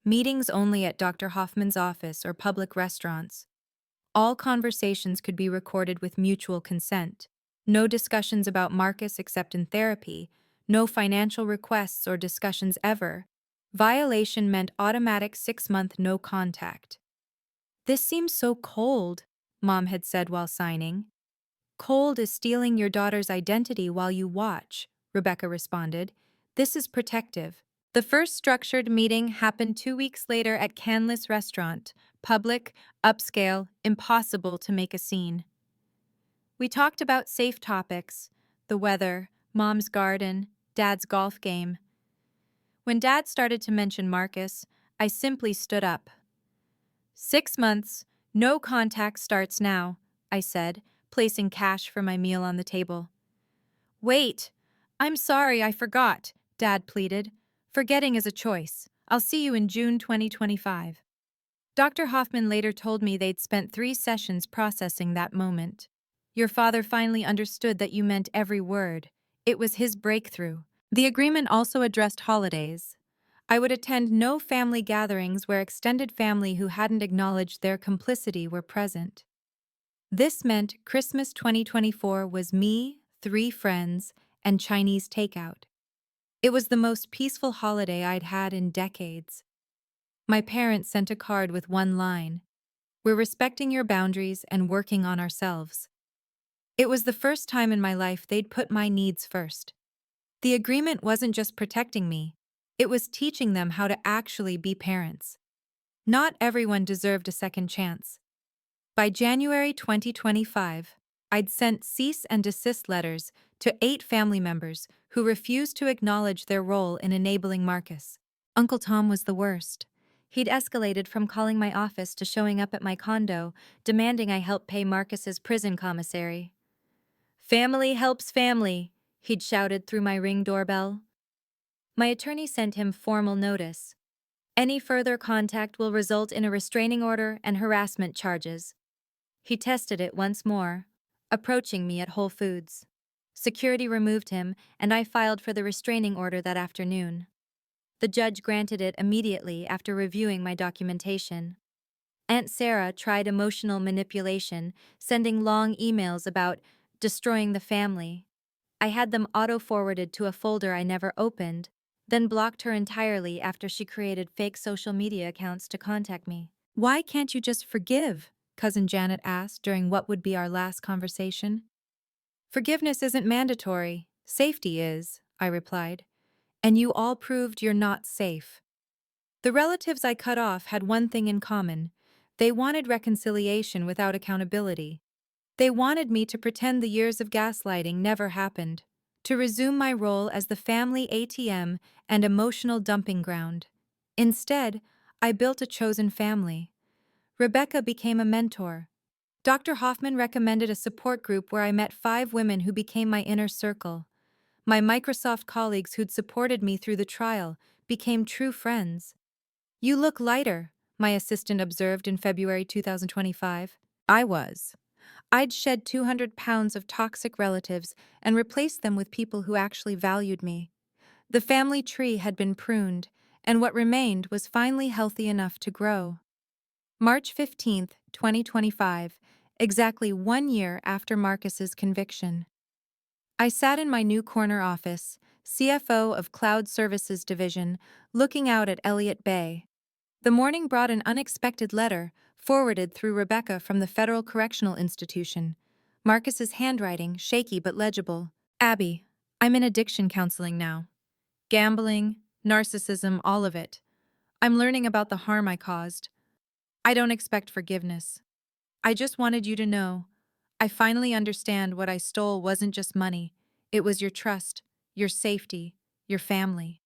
meetings only at Dr. Hoffman's office or public restaurants. All conversations could be recorded with mutual consent. No discussions about Marcus except in therapy. No financial requests or discussions ever. Violation meant automatic 6-month no contact. This seems so cold, Mom had said while signing. Cold is stealing your daughter's identity while you watch, Rebecca responded. This is protective. The first structured meeting happened 2 weeks later at Canlis Restaurant. Public, upscale, impossible to make a scene. We talked about safe topics, the weather, Mom's garden, Dad's golf game. When Dad started to mention Marcus, I simply stood up. 6 months, no contact starts now, I said, placing cash for my meal on the table. Wait, I'm sorry, I forgot, Dad pleaded. Forgetting is a choice. I'll see you in June 2025. Dr. Hoffman later told me they'd spent 3 sessions processing that moment. Your father finally understood that you meant every word. It was his breakthrough. The agreement also addressed holidays. I would attend no family gatherings where extended family who hadn't acknowledged their complicity were present. This meant Christmas 2024 was me, 3 friends, and Chinese takeout. It was the most peaceful holiday I'd had in decades. My parents sent a card with one line: "We're respecting your boundaries and working on ourselves." It was the first time in my life they'd put my needs first. The agreement wasn't just protecting me, it was teaching them how to actually be parents. Not everyone deserved a second chance. By January 2025, I'd sent cease and desist letters to 8 family members who refused to acknowledge their role in enabling Marcus. Uncle Tom was the worst. He'd escalated from calling my office to showing up at my condo, demanding I help pay Marcus's prison commissary. "Family helps family," he'd shouted through my Ring doorbell. My attorney sent him formal notice. Any further contact will result in a restraining order and harassment charges. He tested it once more, approaching me at Whole Foods. Security removed him, and I filed for the restraining order that afternoon. The judge granted it immediately after reviewing my documentation. Aunt Sarah tried emotional manipulation, sending long emails about destroying the family. I had them auto-forwarded to a folder I never opened, then blocked her entirely after she created fake social media accounts to contact me. "Why can't you just forgive?" Cousin Janet asked during what would be our last conversation. "Forgiveness isn't mandatory. Safety is," I replied. "And you all proved you're not safe." The relatives I cut off had one thing in common. They wanted reconciliation without accountability. They wanted me to pretend the years of gaslighting never happened, to resume my role as the family ATM and emotional dumping ground. Instead, I built a chosen family. Rebecca became a mentor. Dr. Hoffman recommended a support group where I met 5 women who became my inner circle. My Microsoft colleagues who'd supported me through the trial became true friends. "You look lighter," my assistant observed in February 2025. I was. I'd shed 200 pounds of toxic relatives and replaced them with people who actually valued me. The family tree had been pruned, and what remained was finally healthy enough to grow. March 15th, 2025, exactly 1 year after Marcus's conviction. I sat in my new corner office, CFO of Cloud Services Division, looking out at Elliott Bay. The morning brought an unexpected letter, forwarded through Rebecca from the Federal Correctional Institution. Marcus's handwriting, shaky but legible. "Abby, I'm in addiction counseling now. Gambling, narcissism, all of it. I'm learning about the harm I caused. I don't expect forgiveness. I just wanted you to know. I finally understand what I stole wasn't just money. It was your trust, your safety, your family.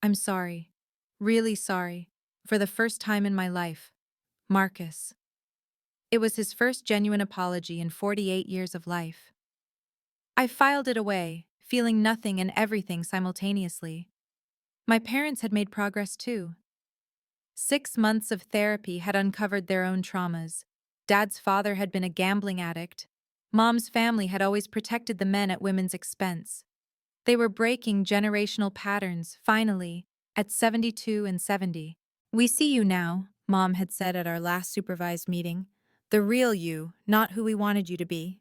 I'm sorry. Really sorry. For the first time in my life. Marcus." It was his first genuine apology in 48 years of life. I filed it away, feeling nothing and everything simultaneously. My parents had made progress too. 6 months of therapy had uncovered their own traumas. Dad's father had been a gambling addict. Mom's family had always protected the men at women's expense. They were breaking generational patterns, finally, at 72 and 70. "We see you now," Mom had said at our last supervised meeting. "The real you, not who we wanted you to be."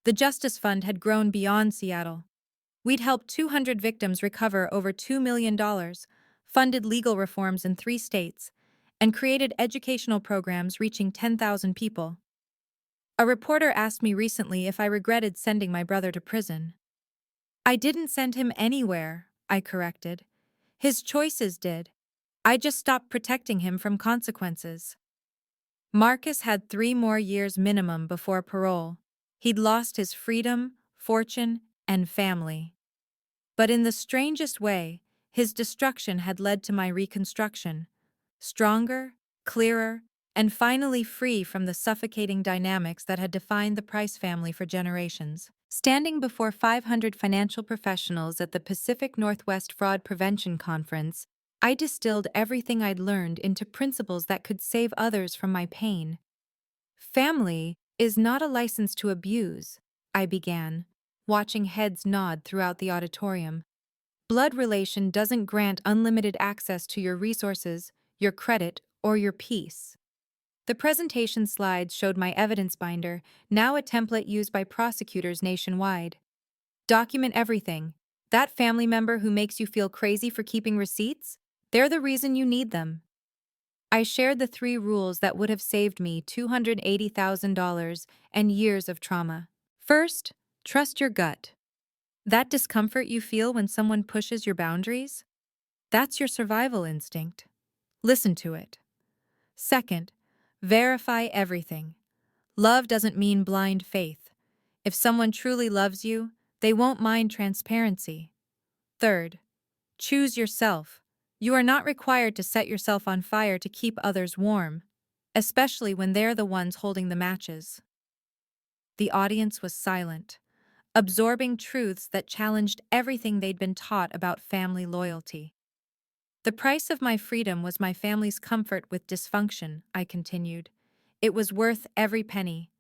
The Justice Fund had grown beyond Seattle. We'd helped 200 victims recover over $2 million, funded legal reforms in 3 states, and created educational programs reaching 10,000 people. A reporter asked me recently if I regretted sending my brother to prison. "I didn't send him anywhere," I corrected. "His choices did. I just stopped protecting him from consequences." Marcus had 3 more years minimum before parole. He'd lost his freedom, fortune, and family. But in the strangest way, his destruction had led to my reconstruction. Stronger, clearer, and finally free from the suffocating dynamics that had defined the Price family for generations. Standing before 500 financial professionals at the Pacific Northwest Fraud Prevention Conference, I distilled everything I'd learned into principles that could save others from my pain. "Family is not a license to abuse," I began, watching heads nod throughout the auditorium. "Blood relation doesn't grant unlimited access to your resources, your credit, or your peace." The presentation slides showed my evidence binder, now a template used by prosecutors nationwide. Document everything. That family member who makes you feel crazy for keeping receipts? They're the reason you need them. I shared the 3 rules that would have saved me $280,000 and years of trauma. First, trust your gut. That discomfort you feel when someone pushes your boundaries? That's your survival instinct. Listen to it. Second, verify everything. Love doesn't mean blind faith. If someone truly loves you, they won't mind transparency. Third, choose yourself. You are not required to set yourself on fire to keep others warm, especially when they're the ones holding the matches. The audience was silent, absorbing truths that challenged everything they'd been taught about family loyalty. "The price of my freedom was my family's comfort with dysfunction," I continued. "It was worth every penny.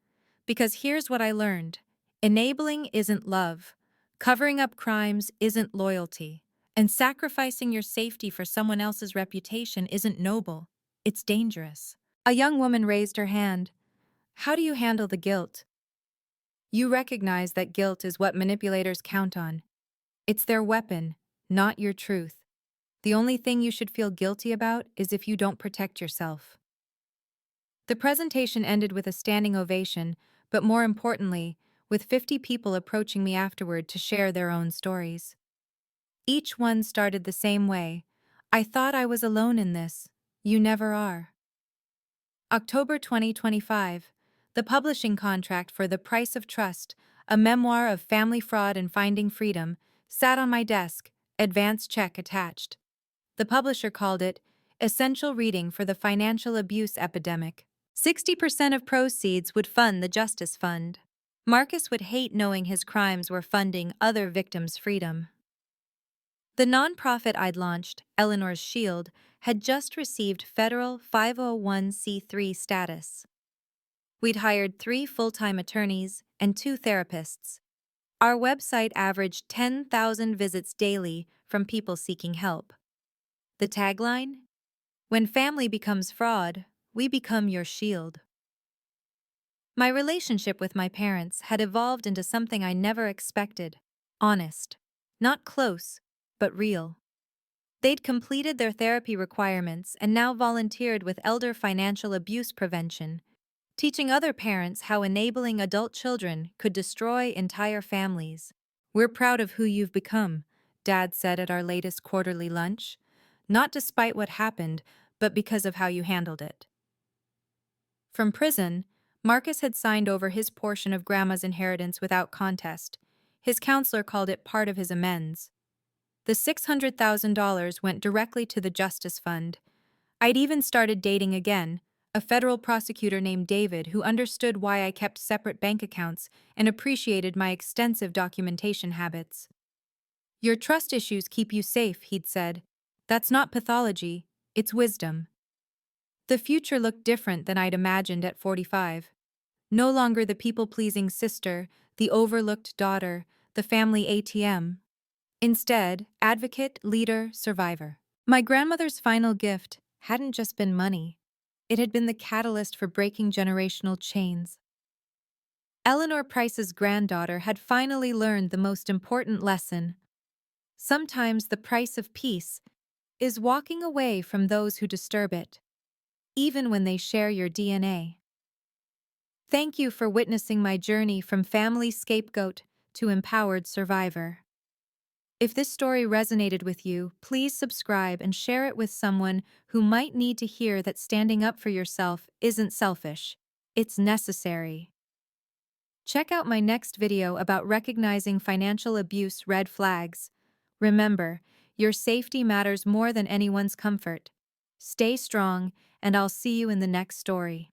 Because here's what I learned. Enabling isn't love. Covering up crimes isn't loyalty. And sacrificing your safety for someone else's reputation isn't noble. It's dangerous." A young woman raised her hand. "How do you handle the guilt?" You recognize that guilt is what manipulators count on. It's their weapon, not your truth. The only thing you should feel guilty about is if you don't protect yourself. The presentation ended with a standing ovation, but more importantly, with 50 people approaching me afterward to share their own stories. Each one started the same way. "I thought I was alone in this. You never are." October 2025. The publishing contract for The Price of Trust, a memoir of family fraud and finding freedom, sat on my desk, advance check attached. The publisher called it essential reading for the financial abuse epidemic. 60% of proceeds would fund the Justice Fund. Marcus would hate knowing his crimes were funding other victims' freedom. The nonprofit I'd launched, Eleanor's Shield, had just received federal 501c3 status. We'd hired 3 full-time attorneys and 2 therapists. Our website averaged 10,000 visits daily from people seeking help. The tagline? When family becomes fraud, we become your shield. My relationship with my parents had evolved into something I never expected. Honest. Not close, but real. They'd completed their therapy requirements and now volunteered with elder financial abuse prevention, teaching other parents how enabling adult children could destroy entire families. "We're proud of who you've become," Dad said at our latest quarterly lunch. "Not despite what happened, but because of how you handled it." From prison, Marcus had signed over his portion of Grandma's inheritance without contest. His counselor called it part of his amends. The $600,000 went directly to the Justice Fund. I'd even started dating again, a federal prosecutor named David who understood why I kept separate bank accounts and appreciated my extensive documentation habits. "Your trust issues keep you safe," he'd said. "That's not pathology, it's wisdom." The future looked different than I'd imagined at 45. No longer the people-pleasing sister, the overlooked daughter, the family ATM. Instead, advocate, leader, survivor. My grandmother's final gift hadn't just been money. It had been the catalyst for breaking generational chains. Eleanor Price's granddaughter had finally learned the most important lesson. Sometimes the price of peace is walking away from those who disturb it, even when they share your DNA. Thank you for witnessing my journey from family scapegoat to empowered survivor. If this story resonated with you, please subscribe and share it with someone who might need to hear that standing up for yourself isn't selfish, it's necessary. Check out my next video about recognizing financial abuse red flags. Remember, your safety matters more than anyone's comfort. Stay strong, and I'll see you in the next story.